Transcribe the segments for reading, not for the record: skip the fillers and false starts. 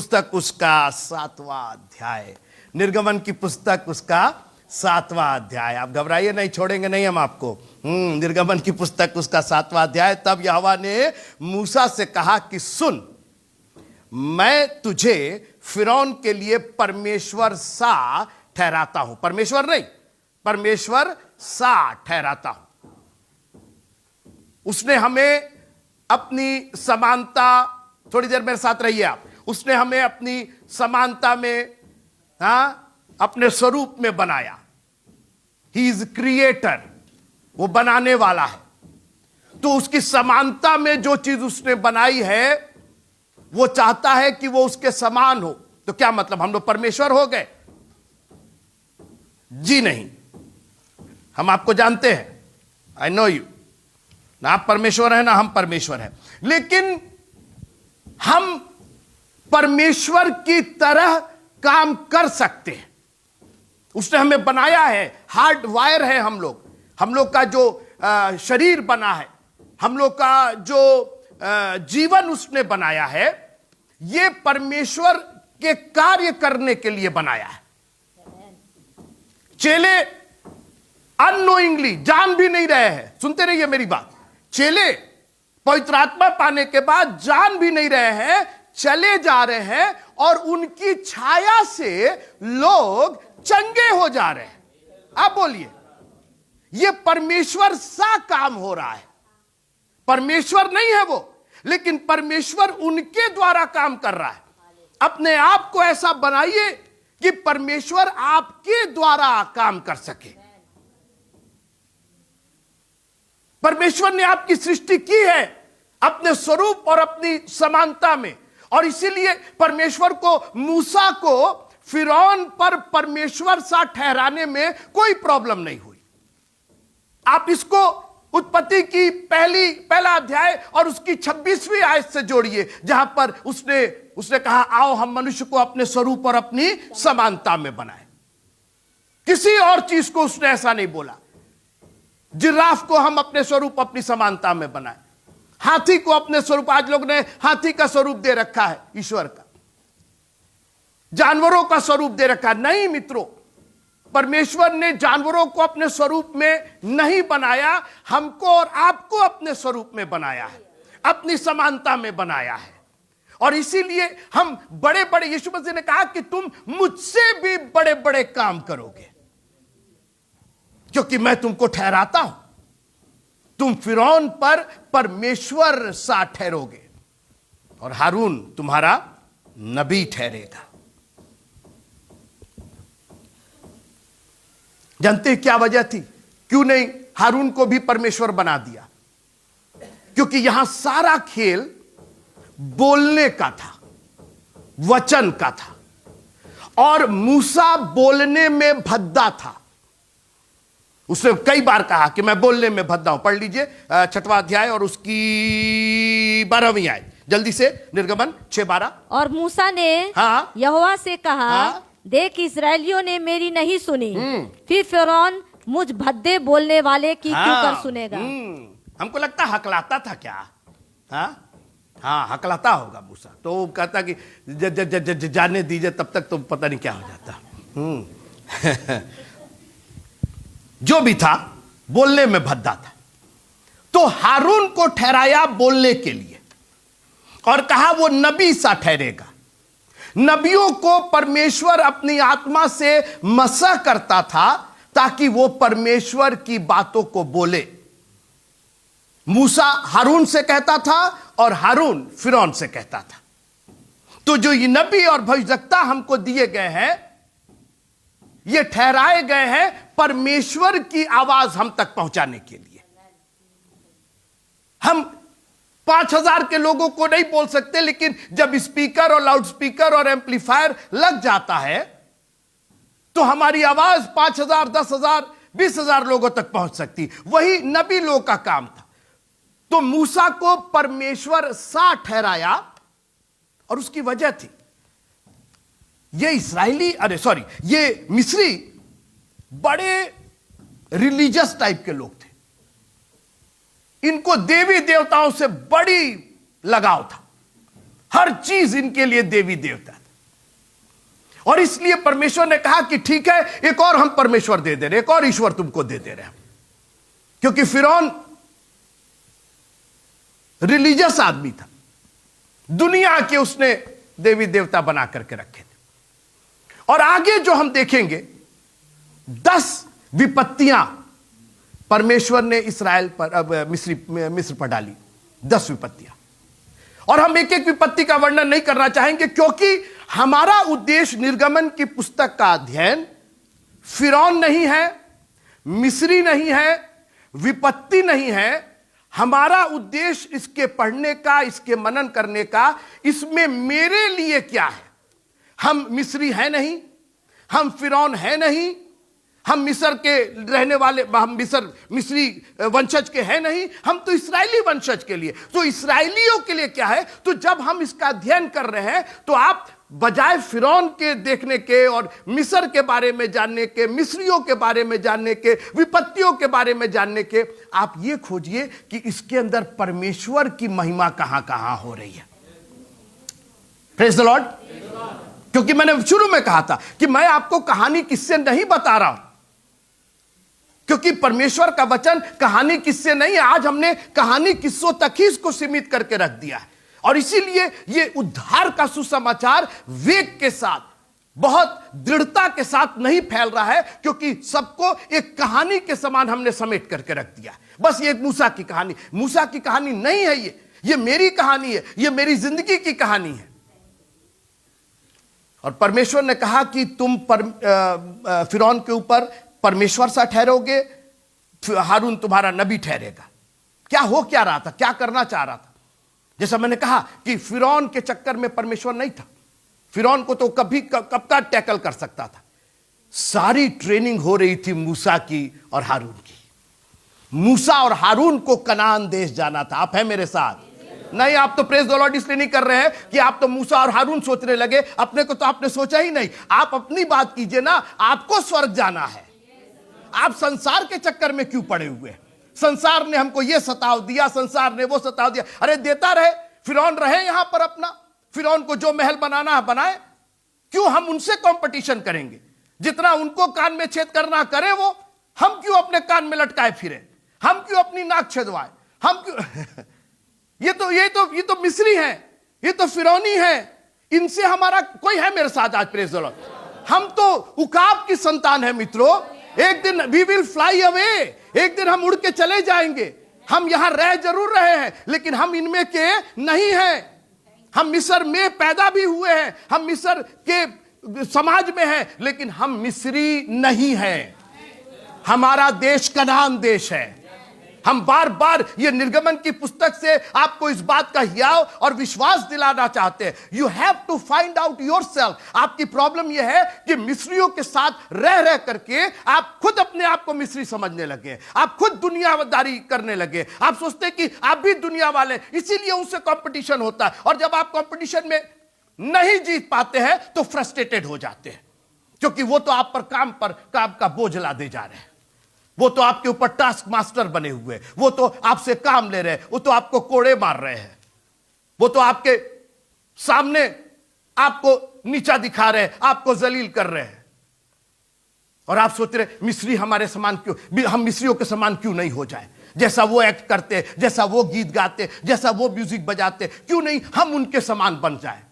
पुस्तक उसका 7वां अध्याय, निर्गमन की पुस्तक उसका 7वां अध्याय। आप घबराइए नहीं, छोड़ेंगे नहीं हम आपको। निर्गमन की पुस्तक उसका 7वां अध्याय। तब यहोवा ने मूसा से कहा कि सुन, मैं तुझे फिरौन के लिए परमेश्वर सा ठहराता हूं। परमेश्वर नहीं, परमेश्वर सा ठहराता हूं। उसने हमें अपनी समानता, थोड़ी देर मेरे साथ रहिए आप, उसने हमें अपनी समानता में, अपने स्वरूप में बनाया। ही इज क्रिएटर, वो बनाने वाला है। तो उसकी समानता में जो चीज उसने बनाई है, वो चाहता है कि वो उसके समान हो। तो क्या मतलब हम लोग परमेश्वर हो गए? जी नहीं, हम आपको जानते हैं, आई नो यू। ना आप परमेश्वर हैं ना हम परमेश्वर हैं, लेकिन हम परमेश्वर की तरह काम कर सकते हैं। उसने हमें बनाया है, हार्ड वायर है हम लोग का जो शरीर बना है, हम लोग का जो जीवन उसने बनाया है, ये परमेश्वर के कार्य करने के लिए बनाया है। चेले अननोइंगली, जान भी नहीं रहे हैं, सुनते रहिए मेरी बात, चेले पवित्र आत्मा पाने के बाद जान भी नहीं रहे हैं, चले जा रहे हैं और उनकी छाया से लोग चंगे हो जा रहे हैं। आप बोलिए, ये परमेश्वर सा काम हो रहा है। परमेश्वर नहीं है वो, लेकिन परमेश्वर उनके द्वारा काम कर रहा है। अपने आप को ऐसा बनाइए कि परमेश्वर आपके द्वारा काम कर सके। परमेश्वर ने आपकी सृष्टि की है अपने स्वरूप और अपनी समानता में, और इसीलिए परमेश्वर को, मूसा को फिरौन पर परमेश्वर सा ठहराने में कोई प्रॉब्लम नहीं हुई। आप इसको उत्पत्ति की पहला अध्याय और उसकी 26वीं आयत से जोड़िए, जहां पर उसने कहा, आओ हम मनुष्य को अपने स्वरूप और अपनी समानता में बनाए। किसी और चीज को उसने ऐसा नहीं बोला। जिराफ को हम अपने स्वरूप अपनी समानता में बनाए, हाथी को अपने स्वरूप, आज लोग ने हाथी का स्वरूप दे रखा है ईश्वर का, जानवरों का स्वरूप दे रखा है। नहीं मित्रों, परमेश्वर ने जानवरों को अपने स्वरूप में नहीं बनाया, हमको और आपको अपने स्वरूप में बनाया है, अपनी समानता में बनाया है। और इसीलिए हम बड़े बड़े, यीशु मसीह ने कहा कि तुम मुझसे भी बड़े बड़े काम करोगे, क्योंकि मैं तुमको ठहराता हूं। तुम फिरौन पर परमेश्वर सा ठहरोगे और हारून तुम्हारा नबी ठहरेगा। जानते हैं क्या वजह थी? क्यों नहीं हारून को भी परमेश्वर बना दिया? क्योंकि यहां सारा खेल बोलने का था, वचन का था, और मूसा बोलने में भद्दा था। उसने कई बार कहा कि मैं बोलने में भद्दा हूं। पढ़ लीजिए 6वां अध्याय और उसकी 12वीं आयत, जल्दी से, निर्गमन 6:12। और मूसा ने यहोवा से कहा, देख इस्राएलियों ने मेरी नहीं सुनी, फिर फिरौन मुझ भद्दे बोलने वाले की क्यों कर सुनेगा। हमको लगता हकलाता था क्या? हाँ हकलाता होगा मूसा। तो वो कहता कि जाने दीजिए, तब तक तो पता नहीं क्या हो जाता। जो भी था बोलने में भद्दा था। तो हारून को ठहराया बोलने के लिए और कहा वो नबी सा ठहरेगा। नबियों को परमेश्वर अपनी आत्मा से मसा करता था ताकि वो परमेश्वर की बातों को बोले। मूसा हारून से कहता था और हारून फिरौन से कहता था। तो जो ये नबी और भविष्यवक्ता हमको दिए गए हैं, ये ठहराए गए हैं परमेश्वर की आवाज हम तक पहुंचाने के लिए। हम 5000 के लोगों को नहीं बोल सकते, लेकिन जब स्पीकर और लाउड स्पीकर और एम्पलीफायर लग जाता है तो हमारी आवाज 5000, 10,000, 20,000 लोगों तक पहुंच सकती। वही नबी लोग का काम था। तो मूसा को परमेश्वर सा ठहराया और उसकी वजह थी, ये मिस्री बड़े रिलीजियस टाइप के लोग थे। इनको देवी देवताओं से बड़ी लगाव था। हर चीज इनके लिए देवी देवता था। और इसलिए परमेश्वर ने कहा कि ठीक है, एक और हम परमेश्वर दे दे रहे, एक और ईश्वर तुमको दे दे रहे हैं। क्योंकि फिरौन रिलीजियस आदमी था, दुनिया के उसने देवी देवता बना करके रखे थे। और आगे जो हम देखेंगे 10 विपत्तियां परमेश्वर ने इस्राएल पर, अब मिस्र पर डाली, 10 विपत्तियां। और हम एक एक विपत्ति का वर्णन नहीं करना चाहेंगे, क्योंकि हमारा उद्देश्य निर्गमन की पुस्तक का अध्ययन फिरौन नहीं है, मिस्री नहीं है, विपत्ति नहीं है। हमारा उद्देश्य इसके पढ़ने का, इसके मनन करने का, इसमें मेरे लिए क्या है। हम मिस्री है नहीं, हम फिरौन है नहीं, हम मिस्र के रहने वाले, हम मिस्री वंशज के हैं नहीं, हम तो इस्राएली वंशज के लिए। तो इस्राएलियों के लिए क्या है, तो जब हम इसका अध्ययन कर रहे हैं तो आप बजाय फिरौन के देखने के और मिस्र के बारे में जानने के, मिस्रियों के बारे में जानने के, विपत्तियों के बारे में जानने के, आप ये खोजिए कि इसके अंदर परमेश्वर की महिमा कहां कहां हो रही है। Praise the Lord. क्योंकि मैंने शुरू में कहा था कि मैं आपको कहानी किस्से नहीं बता रहा हूं, क्योंकि परमेश्वर का वचन कहानी किस्से नहीं है। आज हमने कहानी किस्सों तक ही इसको सीमित करके रख दिया है। और इसीलिए यह उद्धार का सुसमाचार वेग के साथ, बहुत दृढ़ता के साथ नहीं फैल रहा है, क्योंकि सबको एक कहानी के समान हमने समेट करके रख दिया। बस ये मूसा की कहानी, मूसा की कहानी नहीं है, ये मेरी कहानी है, ये मेरी जिंदगी की कहानी है। और परमेश्वर ने कहा कि तुम फिरौन के ऊपर परमेश्वर सा ठहरोगे, हारून तुम्हारा नबी ठहरेगा। क्या रहा था, क्या करना चाह रहा था। जैसा मैंने कहा कि फिरौन के चक्कर में परमेश्वर नहीं था। फिरौन को तो कब का टैकल कर सकता था। सारी ट्रेनिंग हो रही थी मूसा की और हारून की। मूसा और हारून को कनान देश जाना था। आप हैं मेरे साथ? नहीं, आप तो प्रेज द लॉर्ड इसलिए नहीं कर रहे हैं कि आप तो मूसा और हारून सोचने लगे, अपने को तो आपने सोचा ही नहीं। आप अपनी बात कीजिए ना, आपको स्वर्ग जाना है। आप संसार के चक्कर में क्यों पड़े हुए हैं? संसार ने हमको ये सताव दिया, संसार ने वो सताव दिया। अरे देता रहे, फिरौन रहे यहां पर अपना, फिरौन को जो महल बनाना है बनाए। क्यों हम उनसे कंपटीशन करेंगे? जितना उनको कान में छेद करना करे वो, हम क्यों अपने कान में लटकाए फिरे? हम क्यों अपनी नाक छेदवाए? हम क्यों ये तो मिस्री हैं, ये तो फिरौनी हैं, इनसे हमारा कोई है मेरे साथ आज? Praise the Lord. हम तो उकाब की संतान है मित्रों। एक दिन वी विल फ्लाई अवे, एक दिन हम उड़ के चले जाएंगे। हम यहां रह जरूर रहे हैं, लेकिन हम इनमें के नहीं हैं। हम मिस्र में पैदा भी हुए हैं, हम मिस्र के समाज में हैं, लेकिन हम मिस्री नहीं हैं। हमारा देश कनान देश है। हम बार बार ये निर्गमन की पुस्तक से आपको इस बात का हियाव और विश्वास दिलाना चाहते हैं। You have to find out yourself. आपकी प्रॉब्लम यह है कि मिस्रियों के साथ रह रह करके आप खुद अपने आप को मिस्री समझने लगे, आप खुद दुनियादारी करने लगे। आप सोचते हैं कि आप भी दुनिया वाले, इसीलिए उनसे कंपटीशन होता है। और जब आप कंपटीशन में नहीं जीत पाते हैं तो फ्रस्ट्रेटेड हो जाते हैं, क्योंकि वो तो आप पर काम का बोझ लादे जा रहे हैं। वो तो आपके ऊपर टास्क मास्टर बने हुए, वो तो आपसे काम ले रहे हैं, वो तो आपको कोड़े मार रहे हैं, वो तो आपके सामने आपको नीचा दिखा रहे हैं, आपको जलील कर रहे हैं। और आप सोच रहे मिस्री हमारे समान क्यों, हम मिस्रियों के समान क्यों नहीं हो जाए? जैसा वो एक्ट करते, जैसा वो गीत गाते, जैसा वो म्यूजिक बजाते, क्यों नहीं हम उनके समान बन जाए?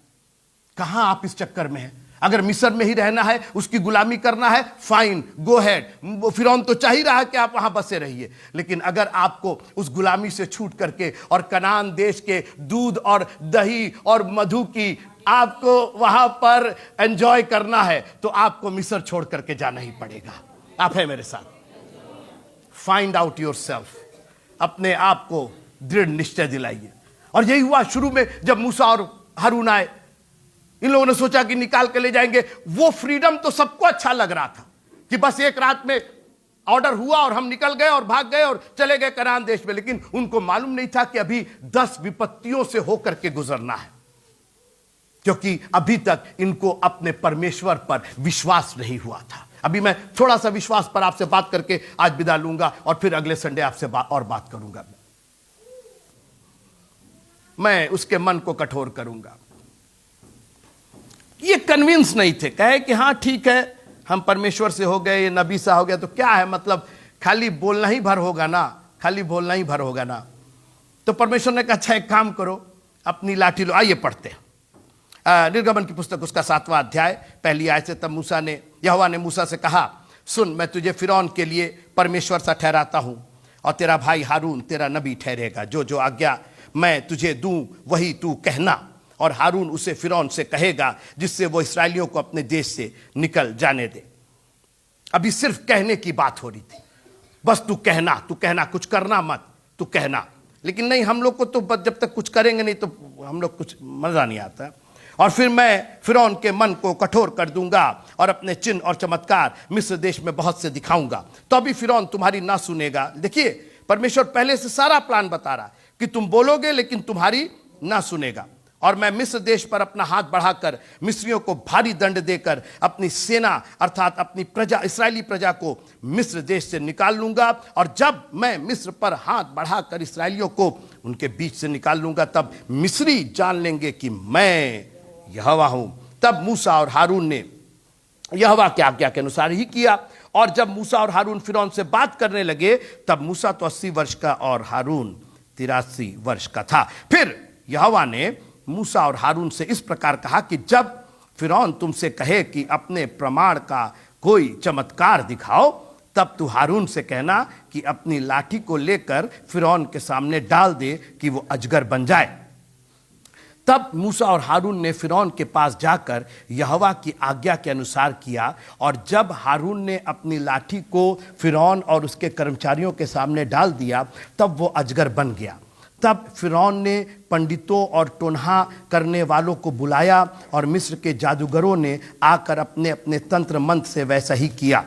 कहां आप इस चक्कर में हैं? अगर मिस्र में ही रहना है, उसकी गुलामी करना है, फाइन, गो हेड। फिरौन तो चाह ही रहा है कि आप वहां बसे रहिए। लेकिन अगर आपको उस गुलामी से छूट करके और कनान देश के दूध और दही और मधु की आपको वहां पर एंजॉय करना है, तो आपको मिस्र छोड़ करके जाना ही पड़ेगा। आप है मेरे साथ? Find out yourself. अपने आप को दृढ़ निश्चय दिलाइए। और यही हुआ शुरू में, जब मूसा और हारून आए, इन लोगों ने सोचा कि निकाल के ले जाएंगे। वो फ्रीडम तो सबको अच्छा लग रहा था कि बस एक रात में ऑर्डर हुआ और हम निकल गए और भाग गए और चले गए कनान देश में। लेकिन उनको मालूम नहीं था कि अभी 10 विपत्तियों से होकर के गुजरना है, क्योंकि अभी तक इनको अपने परमेश्वर पर विश्वास नहीं हुआ था। अभी मैं थोड़ा सा विश्वास पर आपसे बात करके आज विदा लूंगा और फिर अगले संडे आपसे और बात करूंगा। मैं उसके मन को कठोर करूंगा। ये कन्विंस नहीं थे, कहे कि हाँ ठीक है, हम परमेश्वर से हो गए, ये नबी सा हो गया तो क्या है, मतलब खाली बोलना ही भर होगा ना, खाली बोलना ही भर होगा ना। तो परमेश्वर ने कहा अच्छा एक काम करो, अपनी लाठी लो। आइए पढ़ते हैं निर्गमन की पुस्तक उसका 7वां अध्याय पहली आयत से। तब मूसा ने, यहोवा ने मूसा से कहा, सुन, मैं तुझे फिरौन के लिए परमेश्वर सा ठहराता हूं और तेरा भाई हारून तेरा नबी ठहरेगा। जो जो आज्ञा मैं तुझे दूं वही तू कहना, और हारून उसे फिरौन से कहेगा जिससे वो इसराइलियों को अपने देश से निकल जाने दे। अभी सिर्फ कहने की बात हो रही थी, बस तू कहना, कुछ करना मत, तू कहना। लेकिन नहीं, हम लोग को तो जब तक कुछ करेंगे नहीं तो हम लोग कुछ मजा नहीं आता। और फिर मैं फिरौन के मन को कठोर कर दूंगा और अपने चिन्ह और चमत्कार मिस्र देश में बहुत से दिखाऊंगा, तो अभी फिरौन तुम्हारी ना सुनेगा। देखिए, परमेश्वर पहले से सारा प्लान बता रहा कि तुम बोलोगे लेकिन तुम्हारी ना सुनेगा। और मैं मिस्र देश पर अपना हाथ बढ़ाकर मिस्रियों को भारी दंड देकर अपनी सेना अर्थात अपनी प्रजा, इसराइली प्रजा को मिस्र देश से निकाल लूंगा। और जब मैं मिस्र पर हाथ बढ़ाकर इसराइलियों को उनके बीच से निकाल लूंगा, तब मिस्री जान लेंगे कि मैं यहोवा हूं। तब मूसा और हारून ने यहोवा की आज्ञा के अनुसार ही किया। और जब मूसा और हारून फिरौन से बात करने लगे, तब मूसा तो 80 वर्ष का और हारून 83 वर्ष का था। फिर यहोवा ने मूसा और हारून से इस प्रकार कहा कि जब फिरौन तुमसे कहे कि अपने प्रमाण का कोई चमत्कार दिखाओ, तब तू हारून से कहना कि अपनी लाठी को लेकर फिरौन के सामने डाल दे कि वो अजगर बन जाए। तब मूसा और हारून ने फिरौन के पास जाकर यहोवा की आज्ञा के अनुसार किया। और जब हारून ने अपनी लाठी को फिरौन और उसके कर्मचारियों के सामने डाल दिया, तब वो अजगर बन गया। तब फिरौन ने पंडितों और टोन्हा करने वालों को बुलाया और मिस्र के जादूगरों ने आकर अपने अपने तंत्र मंत्र से वैसा ही किया।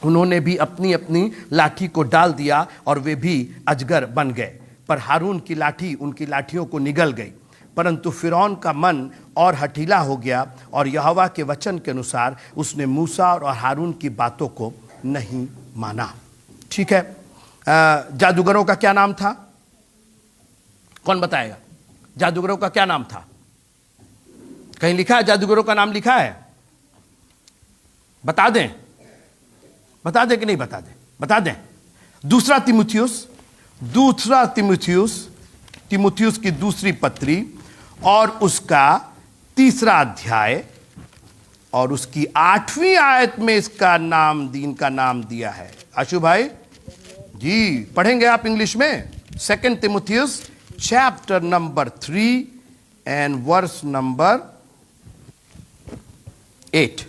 उन्होंने भी अपनी अपनी लाठी को डाल दिया और वे भी अजगर बन गए। पर हारून की लाठी उनकी लाठियों को निगल गई। परंतु फिरौन का मन और हठीला हो गया और यहोवा के वचन के अनुसार उसने मूसा और हारून की बातों को नहीं माना। ठीक है, जादूगरों का क्या नाम था? कौन बताएगा? जादूगरों का क्या नाम था? कहीं लिखा है? जादूगरों का नाम लिखा है? बता दें कि नहीं बता दें? बता दें। दूसरा तिमुथियुस की दूसरी पत्री और उसका 3 अध्याय और उसकी 8वीं आयत में इसका नाम, दीन का नाम दिया है। आशु भाई जी पढ़ेंगे आप इंग्लिश में? 2 तिमुथियुस chapter number 3 and verse number 8।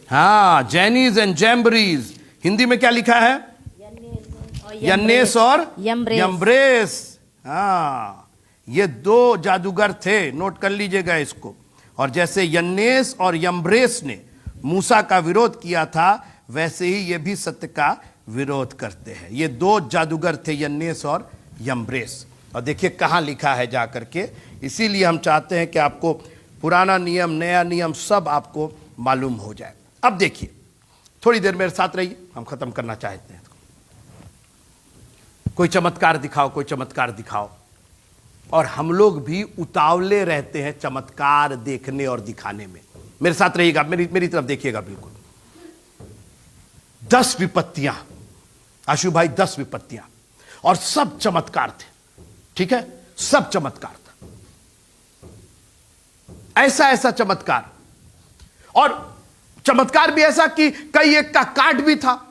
हाँ, जैनीज एंड जैम्बरीज। हिंदी में क्या लिखा है? यन्नेस और यम्ब्रेस। हाँ, ये 2 जादूगर थे, नोट कर लीजिएगा इसको। और जैसे यन्नेस और यम्ब्रेस ने मूसा का विरोध किया था, वैसे ही ये भी सत्य का विरोध करते हैं। ये 2 जादूगर थे, यन्नेस और यम्ब्रेस। और देखिए कहाँ लिखा है जा करके। इसीलिए हम चाहते हैं कि आपको पुराना नियम, नया नियम सब आपको मालूम हो जाए। अब देखिए, थोड़ी देर मेरे साथ रहिए, हम खत्म करना चाहते हैं। कोई चमत्कार दिखाओ, कोई चमत्कार दिखाओ। और हम लोग भी उतावले रहते हैं चमत्कार देखने और दिखाने में। मेरे साथ रहिएगा, मेरी तरफ देखिएगा बिल्कुल। 10 विपत्तियां, आशु भाई 10 विपत्तियां, और सब चमत्कार थे। ठीक है, सब चमत्कार था। ऐसा चमत्कार, और चमत्कार भी ऐसा कि कई एक का काट भी था।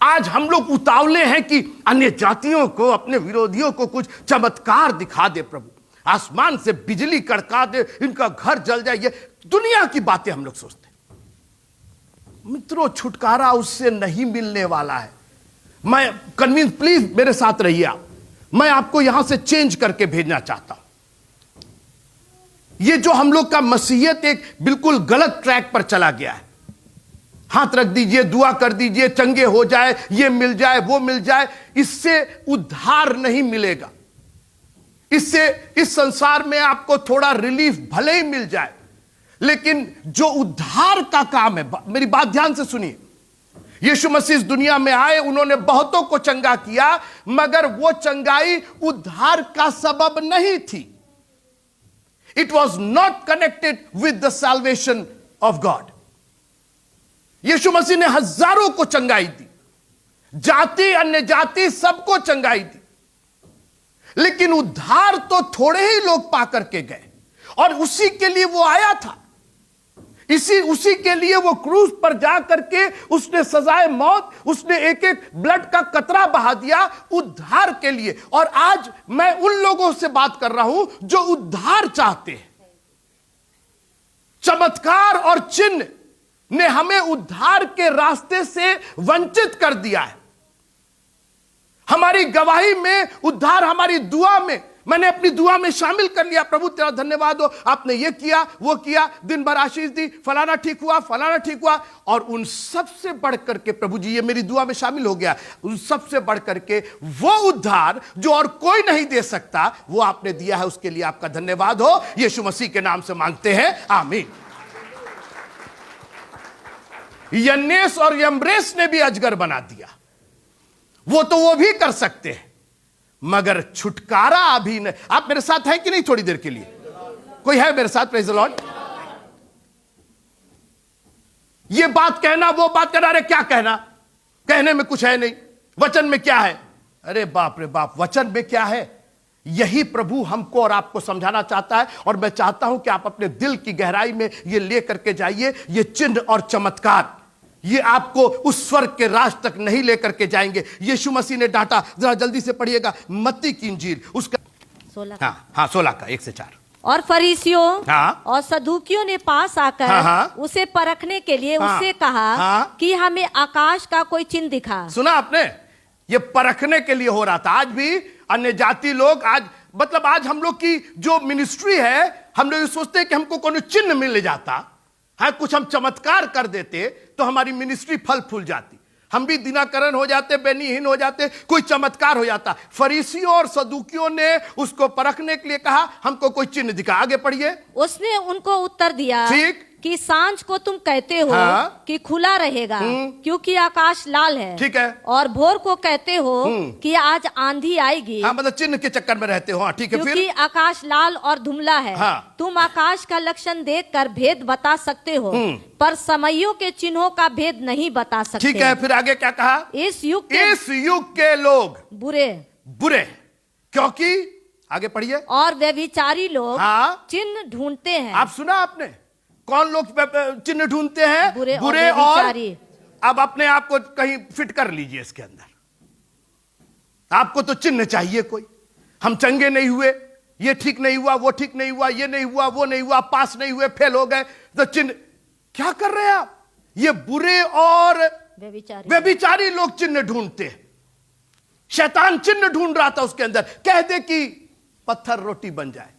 आज हम लोग उतावले हैं कि अन्य जातियों को, अपने विरोधियों को कुछ चमत्कार दिखा दे प्रभु, आसमान से बिजली कड़का दे, इनका घर जल जाए। ये दुनिया की बातें हम लोग सोचते हैं। मित्रों, छुटकारा उससे नहीं मिलने वाला है। मैं कन्विंस, प्लीज मेरे साथ रहिए आप। मैं आपको यहां से चेंज करके भेजना चाहता हूं। ये जो हम लोग का मसीहियत एक बिल्कुल गलत ट्रैक पर चला गया है। हाथ रख दीजिए, दुआ कर दीजिए, चंगे हो जाए, ये मिल जाए, वो मिल जाए। इससे उद्धार नहीं मिलेगा। इससे इस संसार में आपको थोड़ा रिलीफ भले ही मिल जाए, लेकिन जो उद्धार का काम है, मेरी बात ध्यान से सुनिए, यीशु मसीह इस दुनिया में आए, उन्होंने बहुतों को चंगा किया, मगर वो चंगाई उद्धार का सबब नहीं थी. It was not connected with the salvation of God. यीशु मसीह ने हजारों को चंगाई दी, जाति अन्य जाति सबको चंगाई दी, लेकिन उद्धार तो थोड़े ही लोग पा करके गए. और उसी के लिए वो आया था, उसी के लिए वो क्रूस पर जा करके उसने सजाए मौत, उसने एक एक ब्लड का कतरा बहा दिया उद्धार के लिए. और आज मैं उन लोगों से बात कर रहा हूं जो उद्धार चाहते हैं. चमत्कार और चिन्ह ने हमें उद्धार के रास्ते से वंचित कर दिया है. हमारी गवाही में उद्धार, हमारी दुआ में, मैंने अपनी दुआ में शामिल कर लिया. प्रभु तेरा धन्यवाद हो, आपने ये किया वो किया, दिन भर आशीष दी, फलाना ठीक हुआ, फलाना ठीक हुआ. और उन सबसे बढ़ करके प्रभु जी ये मेरी दुआ में शामिल हो गया, उन सबसे बढ़ करके वो उद्धार जो और कोई नहीं दे सकता, वो आपने दिया है. उसके लिए आपका धन्यवाद हो. यीशु मसीह के नाम से मांगते हैं, आमीन. यन्नेस और यम्ब्रेस ने भी अजगर बना दिया. वो भी कर सकते हैं, मगर छुटकारा अभी नहीं. आप मेरे साथ हैं कि नहीं? थोड़ी देर के लिए कोई है मेरे साथ? Praise the Lord. ये बात कहना, वो बात कहना, अरे क्या कहना, कहने में कुछ है नहीं. वचन में क्या है? अरे बाप रे बाप, वचन में क्या है? यही प्रभु हमको और आपको समझाना चाहता है. और मैं चाहता हूं कि आप अपने दिल की गहराई में ये ले करके जाइए. ये चिन्ह और चमत्कार ये आपको उस स्वर्ग के राज तक नहीं लेकर के जाएंगे. यीशु मसीह ने डांटा, जरा जल्दी से पढ़िएगा मत्ती की इंजील उसका 16 का 1 से 4. और फरीसियों और सदूकियों ने पास आकर उसे परखने के लिए उससे कहा कि हमें आकाश का कोई चिन्ह दिखा. सुना आपने? ये परखने के लिए हो रहा था. आज भी अन्य जाति लोग, आज हम लोग की जो मिनिस्ट्री है, हम लोग सोचते हैं कि हमको कोई चिन्ह मिल जाता है, कुछ हम चमत्कार कर देते तो हमारी मिनिस्ट्री फल फूल जाती, हम भी दिनाकरण हो जाते, बेनीहीन हो जाते, कोई चमत्कार हो जाता. फरीसियों और सदूकियों ने उसको परखने के लिए कहा, हमको कोई चिन्ह दिखा. आगे पढ़िए. उसने उनको उत्तर दिया, ठीक, कि सांझ को तुम कहते हो कि खुला रहेगा क्योंकि आकाश लाल है, ठीक है, और भोर को कहते हो कि आज आंधी आएगी. मतलब चिन्ह के चक्कर में रहते हो. ठीक है, क्योंकि आकाश लाल और धुंधला है. तुम आकाश का लक्षण देखकर भेद बता सकते हो, पर समयों के चिन्हों का भेद नहीं बता सकते. ठीक है, फिर आगे क्या कहा? इस युग के लोग बुरे क्योंकि, आगे पढ़िए, और व्यभिचारी लोग चिन्ह ढूंढते हैं. आप सुना आपने? कौन लोग चिन्ह ढूंढते हैं? बुरे और अब अपने आप को कहीं फिट कर लीजिए इसके अंदर. आपको तो चिन्ह चाहिए कोई. हम चंगे नहीं हुए, ये ठीक नहीं हुआ, वो ठीक नहीं हुआ, ये नहीं हुआ, वो नहीं हुआ, पास नहीं हुए, फेल हो गए, तो चिन्ह. क्या कर रहे हैं आप? ये बुरे और व्यभिचारी लोग चिन्ह ढूंढते हैं. शैतान चिन्ह ढूंढ रहा था उसके अंदर. कह दे कि पत्थर रोटी बन जाए.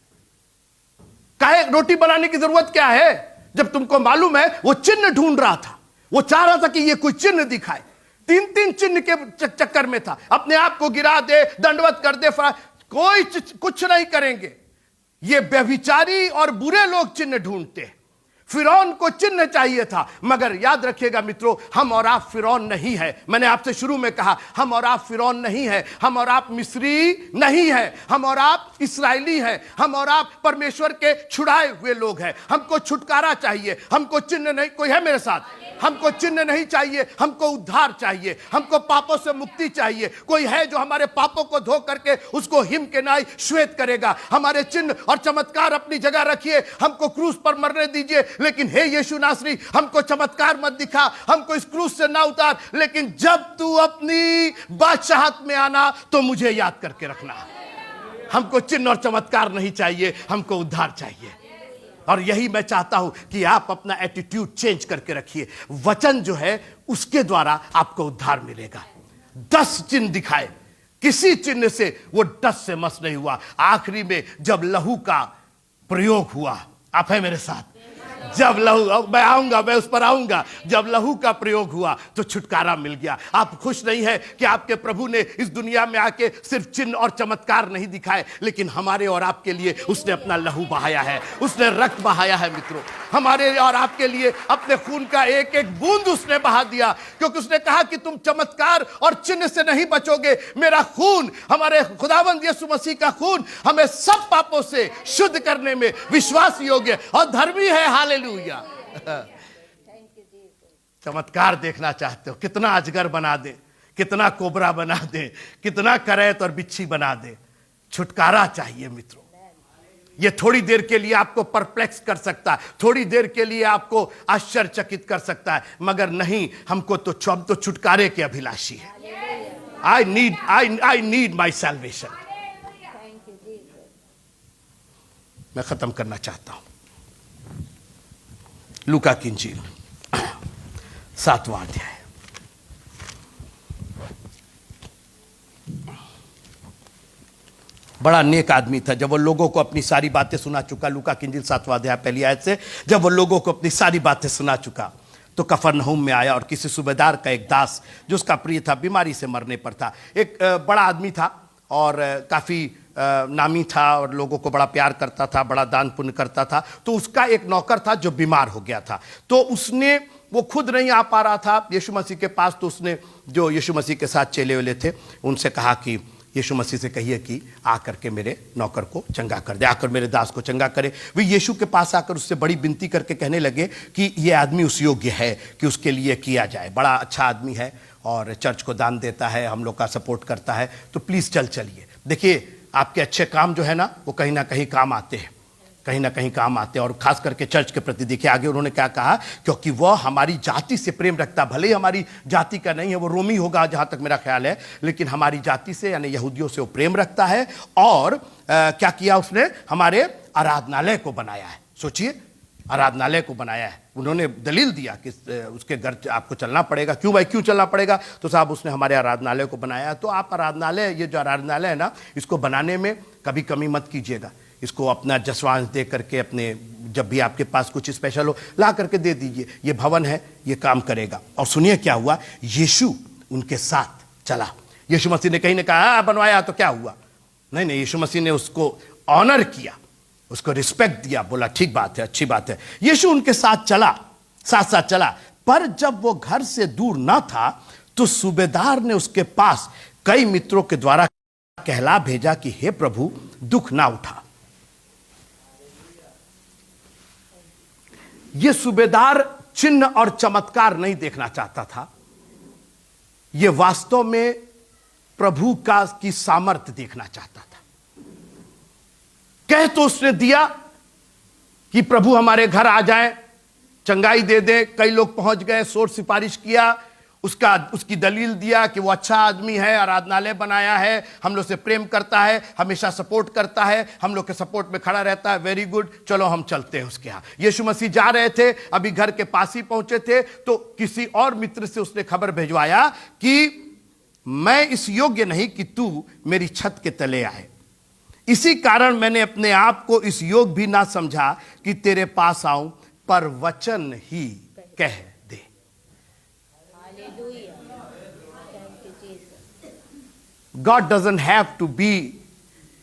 काहे रोटी बनाने की जरूरत क्या है जब तुमको मालूम है? वो चिन्ह ढूंढ रहा था, वो चाह रहा था कि ये कोई चिन्ह दिखाए. 3 चिन्ह के चक्कर में था. अपने आप को गिरा दे, दंडवत कर दे, कोई कुछ नहीं करेंगे. ये व्यभिचारी और बुरे लोग चिन्ह ढूंढते हैं. फिरौन को चिन्ह चाहिए था, मगर याद रखिएगा मित्रों, हम और आप फिरौन नहीं है. मैंने आपसे शुरू में कहा, हम और आप फिरौन नहीं है. हम और आप मिस्री नहीं है, हम और आप इस्राएली हैं. हम और आप परमेश्वर के छुड़ाए हुए लोग हैं. हमको छुटकारा चाहिए, हमको चिन्ह नहीं. कोई है मेरे साथ? हमको चिन्ह नहीं चाहिए, हमको उद्धार चाहिए, हमको पापों से मुक्ति चाहिए. कोई है जो हमारे पापों को धो करके उसको हिम के नाई श्वेत करेगा. हमारे चिन्ह और चमत्कार अपनी जगह रखिए, हमको क्रूस पर मरने दीजिए, लेकिन हे यीशु नासरी, हमको चमत्कार मत दिखा, हमको इस क्रूस से ना उतार, लेकिन जब तू अपनी बादशाहत में आना तो मुझे याद करके रखना. हमको चिन्ह और चमत्कार नहीं चाहिए, हमको उद्धार चाहिए. और यही मैं चाहता हूं कि आप अपना एटीट्यूड चेंज करके रखिए. वचन जो है उसके द्वारा आपको उद्धार मिलेगा. 10 चिन्ह दिखाए, किसी चिन्ह से वो 10 से मस नहीं हुआ. आखिरी में जब लहू का प्रयोग हुआ, आप है मेरे साथ, जब लहू, मैं आऊंगा, मैं उस पर आऊंगा। जब लहू का प्रयोग हुआ तो छुटकारा मिल गया। आप खुश नहीं है कि आपके प्रभु ने इस दुनिया में आके सिर्फ चिन्ह और चमत्कार नहीं दिखाए, लेकिन हमारे और आपके लिए उसने अपना लहू बहाया है, उसने रक्त बहाया है मित्रों। हमारे और आपके लिए अपने खून का एक एक बूंद उसने बहा दिया, क्योंकि उसने कहा कि तुम चमत्कार और चिन्ह से नहीं बचोगे। मेरा खून, हमारे खुदावंद यीशु मसीह का खून हमें सब पापों से शुद्ध करने में विश्वास योग्य और धर्मी है। हालेलुया। चमत्कार देखना चाहते हो? कितना अजगर बना दे, कितना कोबरा बना दे, कितना करैत और बिच्छी बना दे, छुटकारा चाहिए मित्रों। ये थोड़ी देर के लिए आपको परप्लेक्स कर सकता है, थोड़ी देर के लिए आपको आश्चर्यचकित कर सकता है, मगर नहीं, हमको तो छुटकारे के अभिलाषी है। I need my salvation. मैं खत्म करना चाहता हूं। लूका की इंजील 7वां अध्याय। बड़ा नेक आदमी था। जब वो लोगों को अपनी सारी बातें सुना चुका, लूका की इंजील 7वां अध्याय पहली आयत से, जब वो लोगों को अपनी सारी बातें सुना चुका तो कफरनहूम में आया और किसी सूबेदार का एक दास जो उसका प्रिय था बीमारी से मरने पर था। एक बड़ा आदमी था और काफ़ी नामी था और लोगों को बड़ा प्यार करता था, बड़ा दान पुण्य करता था। तो उसका एक नौकर था जो बीमार हो गया था। तो उसने, वो खुद नहीं आ पा रहा था यीशु मसीह के पास, तो उसने जो यीशु मसीह के साथ चेले वेले थे उनसे कहा कि यीशु मसीह से कहिए कि आकर के मेरे नौकर को चंगा कर दे, आकर मेरे दास को चंगा करे। वे यीशु के पास आकर उससे बड़ी विनती करके कहने लगे कि ये आदमी उस योग्य है कि उसके लिए किया जाए। बड़ा अच्छा आदमी है और चर्च को दान देता है, हम लोग का सपोर्ट करता है, तो प्लीज़ चलिए। देखिए, आपके अच्छे काम जो है ना, वो कहीं ना कहीं काम आते हैं, कहीं ना कहीं काम आते हैं। और खास करके चर्च के प्रति देखिए आगे उन्होंने क्या कहा, क्योंकि वह हमारी जाति से प्रेम रखता, भले ही हमारी जाति का नहीं है, वो रोमी होगा जहां तक मेरा ख्याल है, लेकिन हमारी जाति से यानी यहूदियों से वो प्रेम रखता है। और क्या किया उसने, हमारे आराधनालय को बनाया है। सोचिए, आराधनालय को बनाया है। उन्होंने दलील दिया कि उसके घर आपको चलना पड़ेगा। क्यों भाई, क्यों चलना पड़ेगा? तो साहब उसने हमारे आराधनालय को बनाया। तो आप आराधनालय, ये जो आराधनालय है ना, इसको बनाने में कभी कमी मत कीजिएगा। इसको अपना जसवांश दे करके, अपने जब भी आपके पास कुछ स्पेशल हो ला करके दे दीजिए। ये भवन है, ये काम करेगा। और सुनिए क्या हुआ, यीशु उनके साथ चला। यीशु मसीह ने कहीं ने कहा बनवाया तो क्या हुआ? नहीं, यीशु मसीह ने उसको ऑनर किया, उसको रिस्पेक्ट दिया, बोला ठीक बात है, अच्छी बात है। यीशु उनके साथ साथ चला। पर जब वो घर से दूर ना था तो सूबेदार ने उसके पास कई मित्रों के द्वारा कहला भेजा कि हे प्रभु, दुख ना उठा। ये सूबेदार चिन्ह और चमत्कार नहीं देखना चाहता था, ये वास्तव में प्रभु की सामर्थ्य देखना चाहता था। कह तो उसने दिया कि प्रभु हमारे घर आ जाएं, चंगाई दे दे। कई लोग पहुंच गए, सोच सिफारिश किया, उसकी दलील दिया कि वो अच्छा आदमी है, आराधनालय बनाया है, हम लोग से प्रेम करता है, हमेशा सपोर्ट करता है, हम लोग के सपोर्ट में खड़ा रहता है, वेरी गुड, चलो हम चलते हैं उसके यहाँ। यीशु मसीह जा रहे थे, अभी घर के पास ही पहुंचे थे, तो किसी और मित्र से उसने खबर भिजवाया कि मैं इस योग्य नहीं कि तू मेरी छत के तले आए, इसी कारण मैंने अपने आप को इस योग भी ना समझा कि तेरे पास आऊं, पर वचन ही कह दे। God doesn't have to be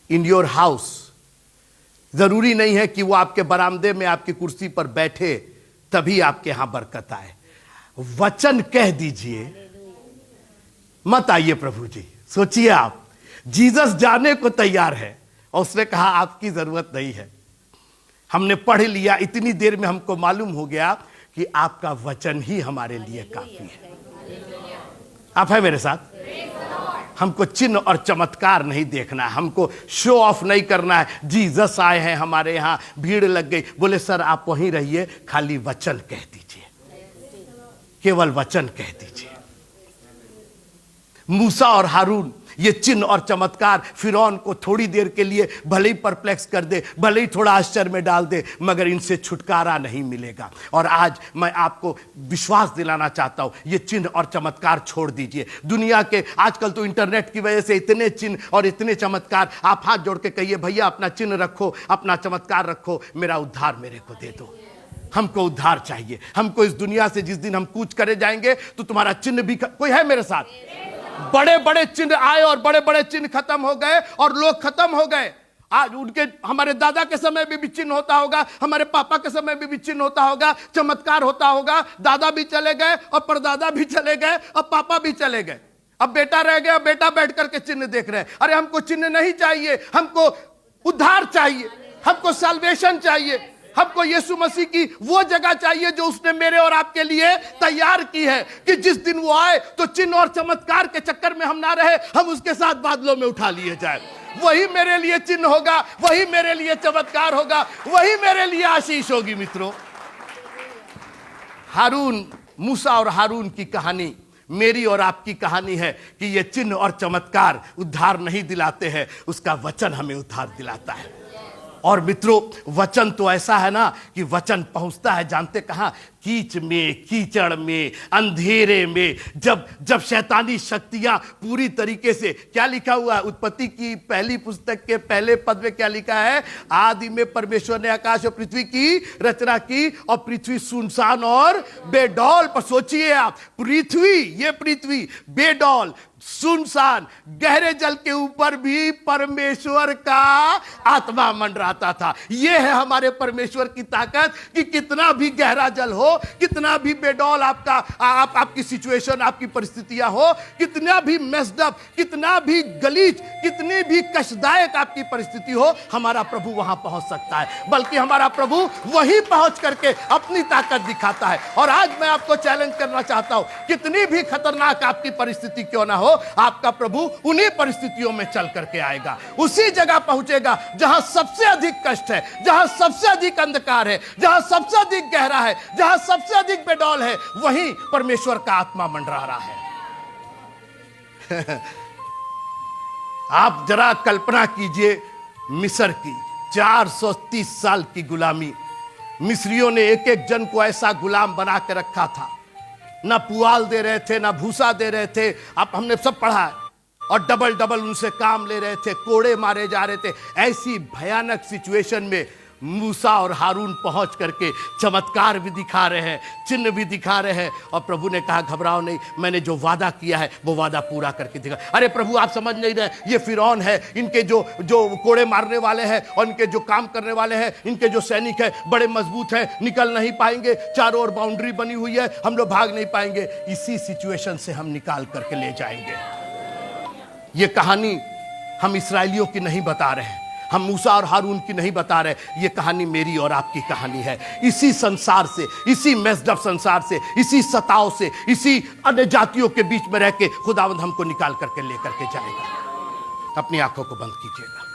in your house. जरूरी नहीं है कि वो आपके बरामदे में आपकी कुर्सी पर बैठे तभी आपके यहां बरकत आए। वचन कह दीजिए, मत आइए प्रभु जी। सोचिए आप, जीसस जाने को तैयार है और उसने कहा आपकी जरूरत नहीं है। हमने पढ़ लिया, इतनी देर में हमको मालूम हो गया कि आपका वचन ही हमारे लिए काफी है। आप है मेरे साथ? हमको चिन्ह और चमत्कार नहीं देखना है, हमको शो ऑफ नहीं करना है। जीसस आए हैं हमारे यहाँ, भीड़ लग गई, बोले सर आप वहीं रहिए, खाली वचन कह दीजिए, केवल वचन कह दीजिए। मूसा और हारून, ये चिन्ह और चमत्कार फिरौन को थोड़ी देर के लिए भले ही परप्लेक्स कर दे, भले ही थोड़ा आश्चर्य में डाल दे, मगर इनसे छुटकारा नहीं मिलेगा। और आज मैं आपको विश्वास दिलाना चाहता हूं, ये चिन्ह और चमत्कार छोड़ दीजिए। दुनिया के आजकल तो इंटरनेट की वजह से इतने चिन्ह और इतने चमत्कार, आप हाथ जोड़ के कहिए भैया अपना चिन्ह रखो, अपना चमत्कार रखो, मेरा उद्धार मेरे को दे दो। हमको उद्धार चाहिए। हमको इस दुनिया से जिस दिन हम कूच करे जाएंगे तो तुम्हारा चिन्ह भी कोई है मेरे साथ? बड़े बड़े चिन्ह आए और बड़े बड़े चिन्ह खत्म हो गए और लोग खत्म हो गए। आज उनके हमारे दादा के समय में भी चिन्ह होता होगा, हमारे पापा के समय में भी चिन्ह होता होगा, चमत्कार होता होगा। दादा भी चले गए और परदादा भी चले गए और पापा भी चले गए। अब बेटा रह गया, बेटा बैठ करके चिन्ह देख रहे हैं। अरे हमको चिन्ह नहीं चाहिए, हमको उद्धार चाहिए, हमको सल्वेशन चाहिए, हमको यीशु मसीह की वो जगह चाहिए जो उसने मेरे और आपके लिए तैयार की है, कि जिस दिन वो आए तो चिन्ह और चमत्कार के चक्कर में हम ना रहे, हम उसके साथ बादलों में उठा लिए जाए। वही मेरे लिए चिन्ह होगा, वही मेरे लिए चमत्कार होगा, वही मेरे लिए आशीष होगी। मित्रों, हारून, मूसा और हारून की कहानी मेरी और आपकी कहानी है कि ये चिन्ह और चमत्कार उद्धार नहीं दिलाते हैं, उसका वचन हमें उद्धार दिलाता है। और मित्रों, वचन तो ऐसा है ना कि वचन पहुंचता है जानते कहां? कीच में, कीचड़ में, अंधेरे में। जब शैतानी शक्तियां पूरी तरीके से, क्या लिखा हुआ है उत्पत्ति की पहली पुस्तक के पहले पद में क्या लिखा है? आदि में परमेश्वर ने आकाश और पृथ्वी की रचना की और पृथ्वी सुनसान और बेडौल। पर सोचिए आप, ये पृथ्वी बेडौल, सुनसान, गहरे जल के ऊपर भी परमेश्वर का आत्मा मंडराता था। यह है हमारे परमेश्वर की ताकत कि कितना भी गहरा जल हो, कितना भी बेडौल आपकी सिचुएशन, आपकी परिस्थितियां हो, कितना भी मेस्ड अप, कितना भी गलीच, कितनी भी कष्टदायक आपकी परिस्थिति हो, हमारा प्रभु वहां पहुंच सकता है। बल्कि हमारा प्रभु वहीं पहुंच करके अपनी ताकत दिखाता है। और आज मैं आपको चैलेंज करना चाहता हूं, कितनी भी खतरनाक आपकी परिस्थिति क्यों ना हो, आपका प्रभु उन्हीं परिस्थितियों में चल करके आएगा, उसी जगह पहुंचेगा जहां सबसे अधिक कष्ट है, जहां सबसे अधिक अंधकार है, जहां सबसे अधिक गहरा है, जहां सबसे अधिक बेडौल है, वहीं परमेश्वर का आत्मा मंडरा रहा है। आप जरा कल्पना कीजिए, मिस्र की 430 साल की गुलामी। मिस्रियों ने एक एक जन को ऐसा गुलाम बना के रखा था, ना पुआल दे रहे थे, ना भूसा दे रहे थे। अब हमने सब पढ़ा है। और डबल डबल उनसे काम ले रहे थे, कोड़े मारे जा रहे थे। ऐसी भयानक सिचुएशन में मूसा और हारून पहुंच करके चमत्कार भी दिखा रहे हैं, चिन्ह भी दिखा रहे हैं। और प्रभु ने कहा, घबराओ नहीं, मैंने जो वादा किया है वो वादा पूरा करके दिखा। अरे प्रभु, आप समझ नहीं रहे, ये फिरौन है, इनके जो कोड़े मारने वाले हैं और इनके जो काम करने वाले हैं, इनके जो सैनिक हैं बड़े मजबूत हैं, निकल नहीं पाएंगे, चारों ओर बाउंड्री बनी हुई है, हम लोग भाग नहीं पाएंगे। इसी सिचुएशन से हम निकाल करके ले जाएंगे। ये कहानी हम इस्राएलियों की नहीं बता रहे हैं, हम मूसा और हारून की नहीं बता रहे। ये कहानी मेरी और आपकी कहानी है। इसी संसार से, इसी मेस्ड अप संसार से, इसी सताव से, इसी अन्य जातियों के बीच में रह के खुदावंद हमको निकाल करके लेकर के जाएगा। अपनी आंखों को बंद कीजिएगा।